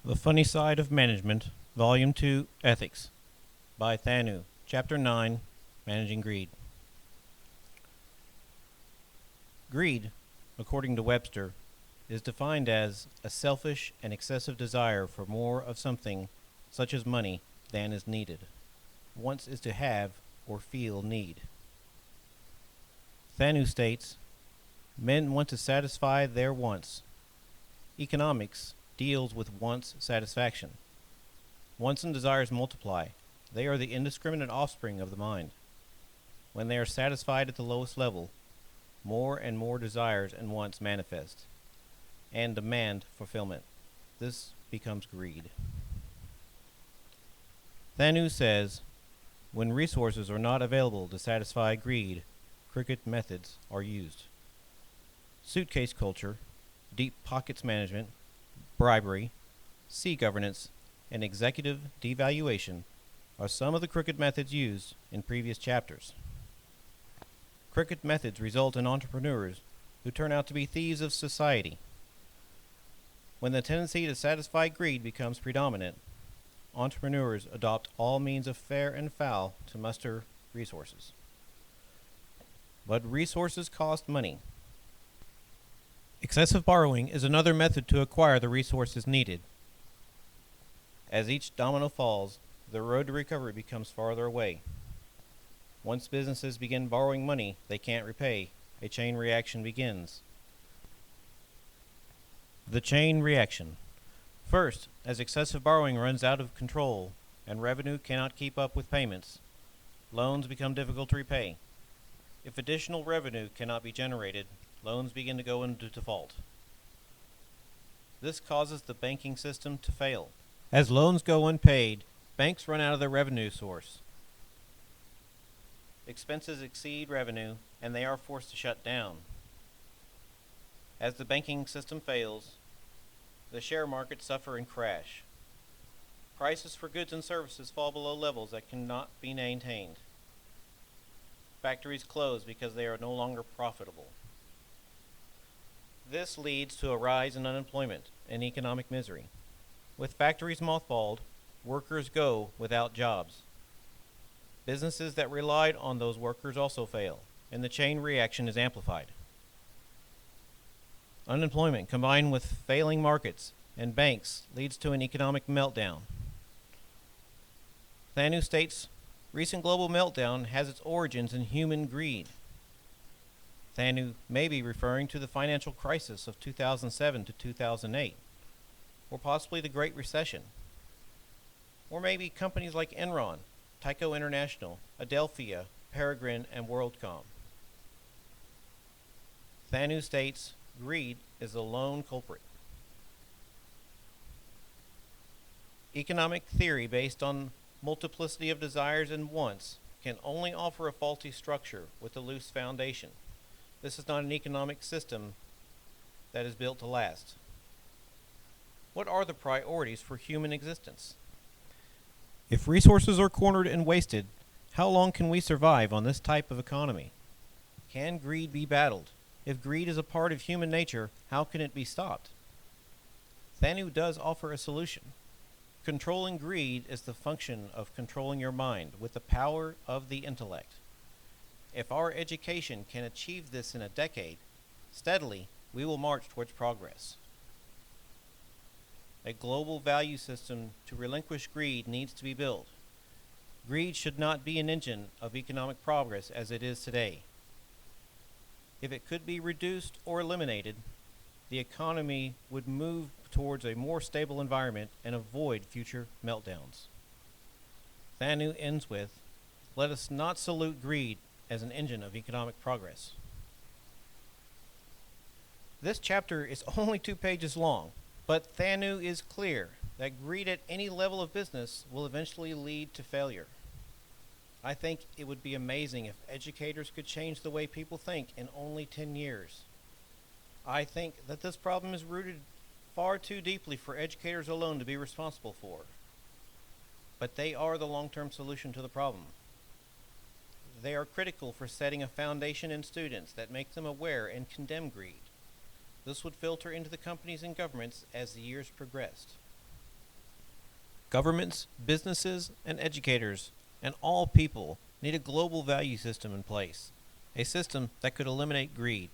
The Funny Side of Management, Volume 2, Ethics, by ThanuChapter9, Managing Greed. Greed, according to Webster, is defined as a selfish and excessive desire for more of something, such as money, than is needed. Wants is to have or feel need. Thanu states, men want to satisfy their wants. Economics deals with wants satisfaction. Wants and desires multiply. They are the indiscriminate offspring of the mind. When they are satisfied at the lowest level, more and more desires and wants manifest and demand fulfillment. This becomes greed. Thanu says, when resources are not available to satisfy greed, crooked methods are used. Suitcase culture, deep pockets management, bribery, sea governance, and executive devaluation are some of the crooked methods used in previous chapters. Crooked methods result in entrepreneurs who turn out to be thieves of society. When the tendency to satisfy greed becomes predominant, entrepreneurs adopt all means of fair and foul to muster resources. But resources cost money. Excessive borrowing is another method to acquire the resources needed. As each domino falls, the road to recovery becomes farther away. Once businesses begin borrowing money they can't repay, a chain reaction begins. The chain reaction. First, as excessive borrowing runs out of control and revenue cannot keep up with payments, loans become difficult to repay. If additional revenue cannot be generated, loans begin to go into default. This causes the banking system to fail. As loans go unpaid, banks run out of their revenue source. Expenses exceed revenue, and they are forced to shut down. As the banking system fails, the share markets suffer and crash. Prices for goods and services fall below levels that cannot be maintained. Factories close because they are no longer profitable. This leads to a rise in unemployment and economic misery. With factories mothballed, workers go without jobs. Businesses that relied on those workers also fail, and the chain reaction is amplified. Unemployment combined with failing markets and banks leads to an economic meltdown. Thanu states, recent global meltdown has its origins in human greed. Thanu may be referring to the financial crisis of 2007 to 2008, or possibly the Great Recession, or maybe companies like Enron, Tyco International, Adelphia, Peregrine, and WorldCom. Thanu states, greed is the lone culprit. Economic theory based on multiplicity of desires and wants can only offer a faulty structure with a loose foundation. This is not an economic system that is built to last. What are the priorities for human existence? If resources are cornered and wasted, how long can we survive on this type of economy? Can greed be battled? If greed is a part of human nature, how can it be stopped? Thanu does offer a solution. Controlling greed is the function of controlling your mind with the power of the intellect. If our education can achieve this in a decade, steadily, we will march towards progress. A global value system to relinquish greed needs to be built. Greed should not be an engine of economic progress as it is today. If it could be reduced or eliminated, the economy would move towards a more stable environment and avoid future meltdowns. Thanu ends with, let us not salute greed as an engine of economic progress. This chapter is only 2 pages long, but Thanu is clear that greed at any level of business will eventually lead to failure. I think it would be amazing if educators could change the way people think in only 10 years. I think that this problem is rooted far too deeply for educators alone to be responsible for. But they are the long-term solution to the problem. They are critical for setting a foundation in students that make them aware and condemn greed. This would filter into the companies and governments as the years progressed. Governments, businesses, and educators, and all people need a global value system in place, a system that could eliminate greed.